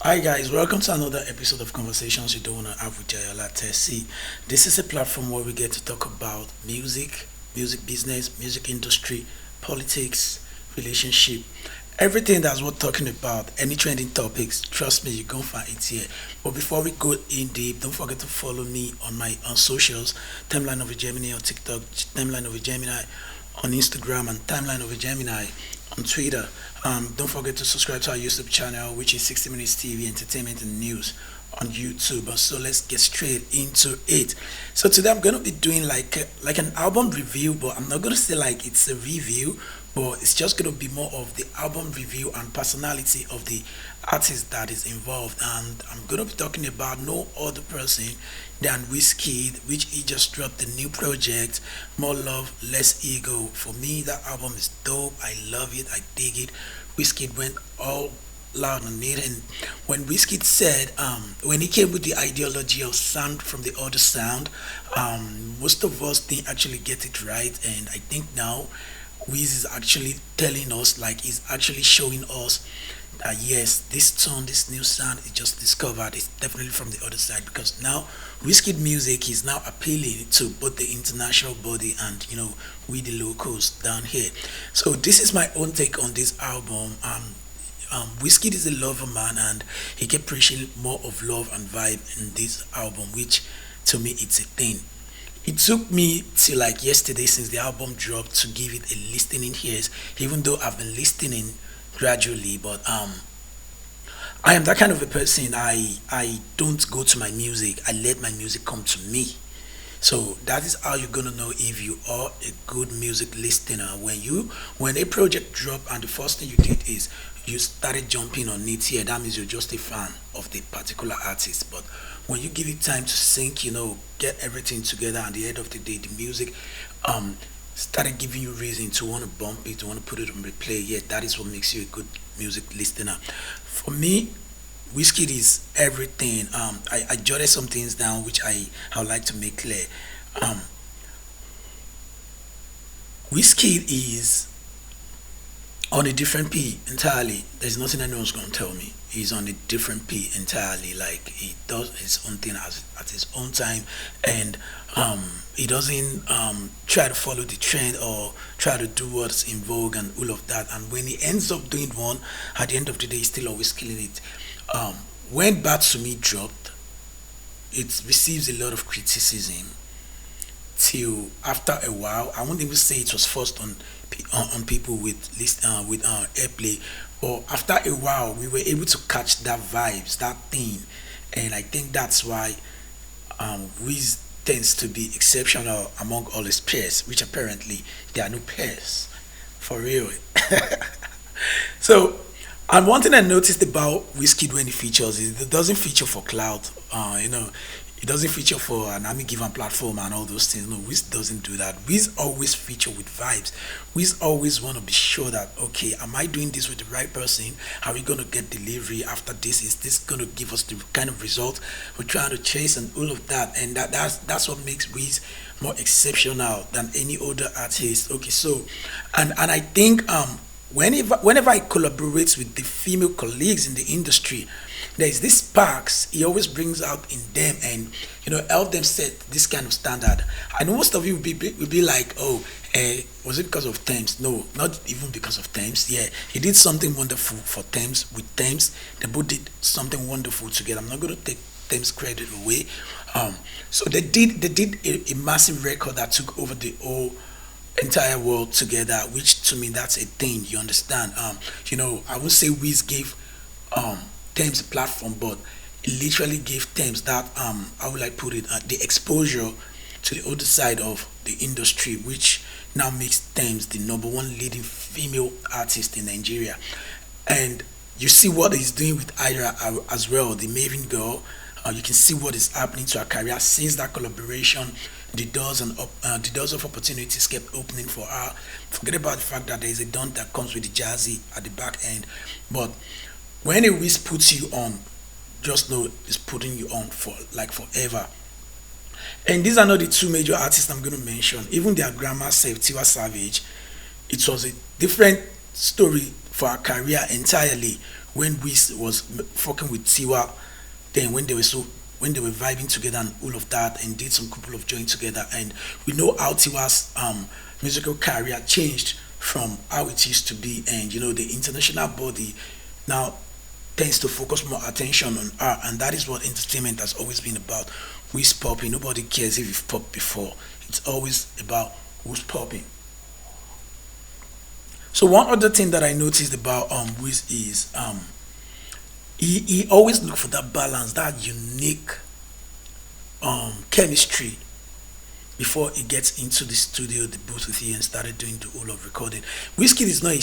Hi guys, welcome to another episode of Conversations You Don't Wanna Have with Jayola Tessie. This is a platform where we get to talk about music, music business, music industry, politics, relationship, everything that's worth talking about, any trending topics. Trust me, you're gonna find it here. But before we go in deep, don't forget to follow me on my on socials, timeline of a Gemini on TikTok, timeline of a Gemini on Instagram, and timeline of a Gemini on Twitter. Don't forget to subscribe to our YouTube channel, which is 60 Minutes TV Entertainment and News on YouTube. So let's get straight into it. So today I'm gonna be doing like an album review, but I'm not gonna say like it's a review, but it's just gonna be more of the album review and personality of the artist that is involved. And I'm gonna be talking about no other person than Wizkid, which he just dropped a new project, More Love, Less Ego. For me, that album is dope. I love it. I dig it. Wizkid went all loud on it, and when Wizkid said, when he came with the ideology of sound from the other sound, most of us didn't actually get it right, and I think now Wiz is actually telling us, like he's actually showing us that yes, this tone, this new sound is just discovered. It's definitely from the other side because now Wizkid music is now appealing to both the international body and we the locals down here. So this is my own take on this album. Wizkid is a lover man, and he kept preaching more of love and vibe in this album, which to me it's a thing. It took me till like yesterday since the album dropped to give it a listening ears, even though I've been listening gradually. But I am that kind of a person. I don't go to my music. I let my music come to me. So that is how you're gonna know if you are a good music listener. When a project drop and the first thing you did is you started jumping on it here, that means you're just a fan of the particular artist. But when you give it time to sync, get everything together, and at the end of the day, the music started giving you reason to want to bump it, to want to put it on replay. Yeah, that is what makes you a good music listener. For me, Wizkid is everything. I jotted some things down which I would like to make clear. Um, Wizkid is on a different P entirely. There's nothing anyone's gonna tell me. He's on a different P entirely. Like he does his own thing at his own time, and he doesn't try to follow the trend or try to do what's in vogue and all of that. And when he ends up doing one, at the end of the day, he's still always killing it. Um, when Bad to Me dropped, it receives a lot of criticism till after a while. I won't even say it was forced on on people with airplay, but after a while we were able to catch that vibes, that thing, and I think that's why Wiz tends to be exceptional among all his peers, which apparently there are no peers for real. So, and one thing I noticed about Wizkid when he features is it doesn't feature for cloud. It doesn't feature for an army given platform and all those things. No, Wiz doesn't do that. Wiz always feature with vibes. Wiz always want to be sure that okay, am I doing this with the right person? Are we gonna get delivery after this? Is this gonna give us the kind of result we're trying to chase and all of that? And that's what makes Wiz more exceptional than any other artist. Okay, so and I think whenever I collaborate with the female colleagues in the industry, there is this sparks he always brings out in them, and help them set this kind of standard. I know most of you will be like, oh, was it because of Thames? No, not even because of Thames. Yeah, he did something wonderful for Thames. With Thames, they both did something wonderful together. I'm not going to take Thames credit away. So they did a massive record that took over the whole entire world together, which to me that's a thing. You understand? I would say Wiz gave um Thames a platform, but it literally gave Thames that how will I put it, the exposure to the other side of the industry, which now makes Thames the number one leading female artist in Nigeria. And you see what he's doing with Ira as well, the Maven girl. You can see what is happening to her career since that collaboration. The doors of opportunities kept opening for her. Forget about the fact that there is a don that comes with the jazzy at the back end, but when a whiz puts you on, just know it's putting you on for like forever. And these are not the two major artists I'm going to mention. Even their grandma, self, Tiwa Savage, it was a different story for her career entirely. when was fucking with Tiwa, then when they were vibing together and all of that, and did some couple of joints together, and we know how Tiwa's musical career changed from how it used to be, and the international body now tends to focus more attention on art, and that is what entertainment has always been about. Who's popping? Nobody cares if you've popped before. It's always about who's popping. So one other thing that I noticed about Wiz is he always look for that balance, that unique chemistry before he gets into the studio, the booth with you, and started doing the whole of recording. Wizkid is not a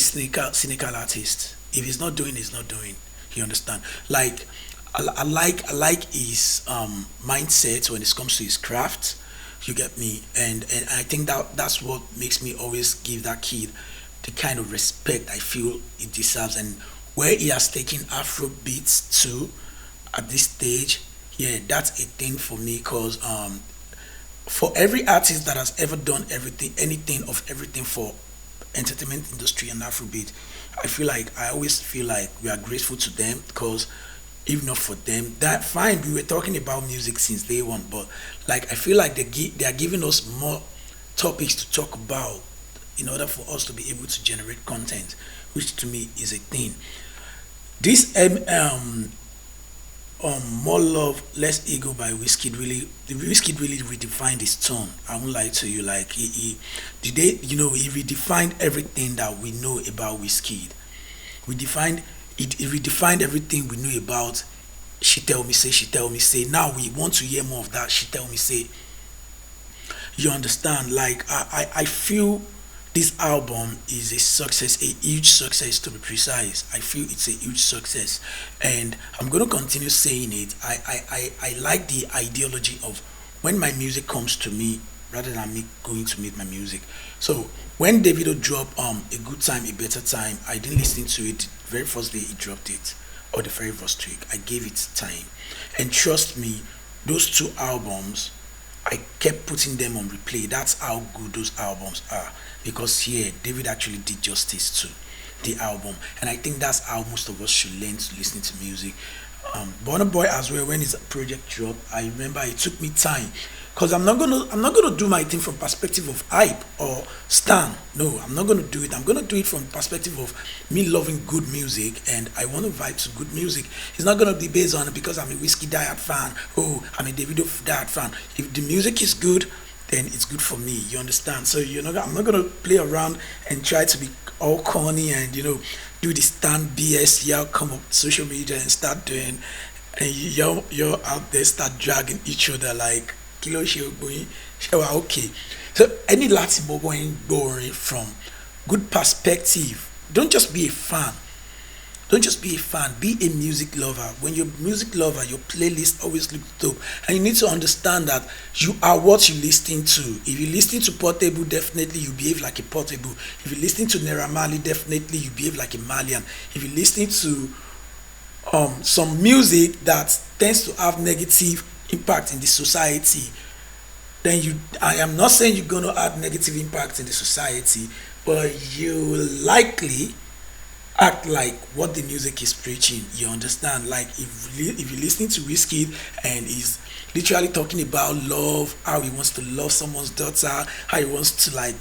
cynical artist. If he's not doing, he's not doing. You understand? Like I like his mindset when it comes to his craft. You get me? And I think that's what makes me always give that kid the kind of respect I feel it deserves, and where he has taken Afro beats to at this stage. Yeah, that's a thing for me, because for every artist that has ever done everything, anything of everything for entertainment industry and Afrobeat, I always feel like we are grateful to them, because if not for them, that fine. We were talking about music since day one, but like I feel like they are giving us more topics to talk about in order for us to be able to generate content, which to me is a thing. This more love, less ego by Wizkid really redefined his tone. I won't lie to you. Like he redefined everything that we know about Wizkid. We defined it redefined everything we knew about she tell me say. Now we want to hear more of that she tell me say. You understand? Like I feel this album is a success, a huge success to be precise. I feel it's a huge success, and I'm gonna continue saying it. I like the ideology of when my music comes to me rather than me going to meet my music. So when Davido dropped a good time, a better time, I didn't listen to it very first day he dropped it, or the very first week. I gave it time, and trust me, those two albums, I kept putting them on replay. That's how good those albums are. Because here, David actually did justice to the album, and I think that's how most of us should learn to listen to music. Burna Boy as well. When his project dropped, I remember it took me time, because I'm not gonna do my thing from perspective of hype or stan. No, I'm not gonna do it. I'm gonna do it from perspective of me loving good music, and I want to vibe to good music. It's not gonna be based on because I'm a Whiskey diehard fan. Oh, I'm a Davido diehard fan. If the music is good, then it's good for me. You understand? So I'm not gonna play around and try to be all corny and do the stand BS. Y'all come up social media and start doing, and you're out there start dragging each other like kilo show going. Okay. So any Latin going boring from good perspective. Don't just be a fan. Don't just be a fan, be a music lover. When you're a music lover, your playlist always looks dope. And you need to understand that you are what you listen to. If you listen to Portable, definitely you behave like a Portable. If you listen to Naira Marley, definitely you behave like a Malian. If you listen to some music that tends to have negative impact in the society, then I am not saying you're gonna add negative impact in the society, but you will likely act like what the music is preaching. You understand? Like if you're listening to Whiskey and he's literally talking about love, how he wants to love someone's daughter, how he wants to like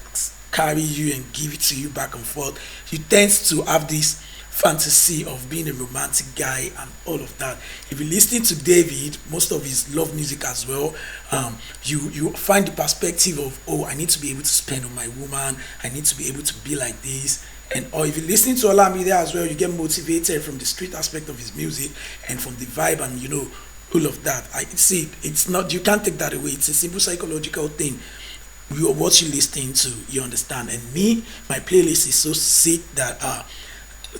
carry you and give it to you back and forth, he tends to have this fantasy of being a romantic guy and all of that. If you're listening to David, most of his love music as well, you find the perspective of, oh, I need to be able to spend on my woman, I need to be able to be like this. And or if you're listening to Olamide as well, you get motivated from the street aspect of his music and from the vibe and all of that. I see it's not, you can't take that away. It's a simple psychological thing. You are what you listening to, you understand. And me, my playlist is so sick that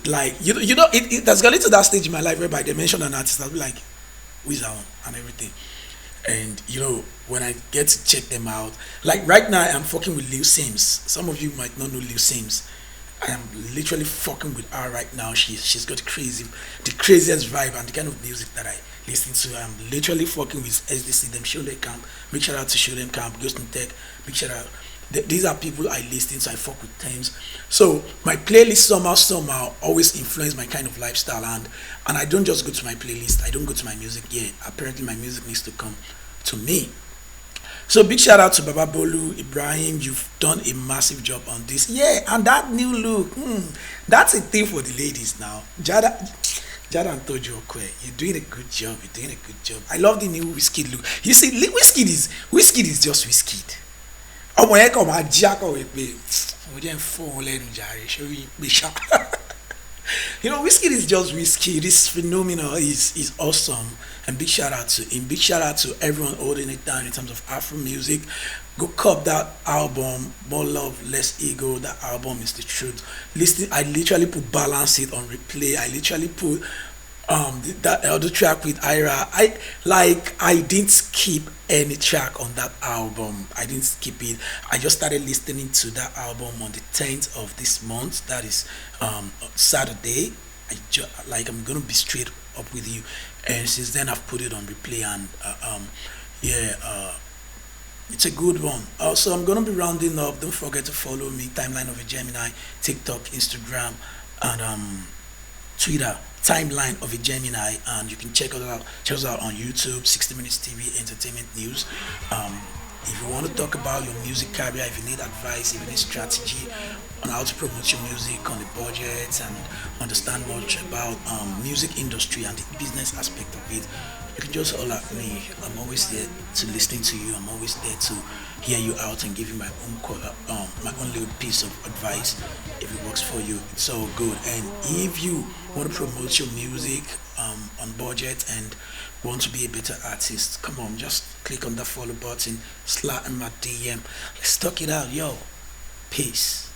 like it has gotten to that stage in my life whereby they mention an artist, I'll be like, who's that one and everything. And when I get to check them out, like right now I'm fucking with Lil Sims. Some of you might not know Lil Sims. I am literally fucking with her right now. She's got the craziest vibe and the kind of music that I listen to. I'm literally fucking with SDC, them show them camp. Big shout out to show them camp, Ghost in Tech, big shout out These are people I listen to. I fuck with themes. So my playlist somehow always influence my kind of lifestyle, and I don't just go to my playlist. I don't go to my music. Yeah, apparently my music needs to come to me. So big shout out to Baba Bolu, Ibrahim. You've done a massive job on this. Yeah, and that new look, that's a thing for the ladies now. Jada and Tojo Okwe, you're doing a good job. You're doing a good job. I love the new Wizkid look. You see, Wizkid is just Wizkid. Ọmọ yẹn kàn máa jí akọ̀wé pé mo jẹ́ ń fún òun lẹ́nu jàre ṣé ó yí pé ṣá. You know, Wizkid is just Wizkid. This phenomenal is awesome. And big shout out to him. Big shout out to everyone holding it down in terms of Afro music. Go cop that album, More Love, Less Ego. That album is the truth. Listen, I literally put balance it on replay. I literally put that other track with Ira. I didn't skip any track on that album. I didn't skip it. I just started listening to that album on the 10th of this month. That is Saturday. I'm gonna be straight up with you, and since then I've put it on replay, and yeah, it's a good one. Also, I'm gonna be rounding up. Don't forget to follow me, Timeline of a Gemini, TikTok, Instagram, and Twitter, Timeline of a Gemini, and you can check us out on YouTube, 60 Minutes TV Entertainment News. If you want to talk about your music career, if you need advice, if you need strategy on how to promote your music on the budget and understand much about music industry and the business aspect of it, you can just holler at me. I'm always there to listen to you. I'm always there to hear you out and give you my own little piece of advice. If it works for you, it's all good. And if you want to promote your music on budget and want to be a better artist, come on, just click on that follow button, slide in my DM. Let's talk it out, yo. Peace.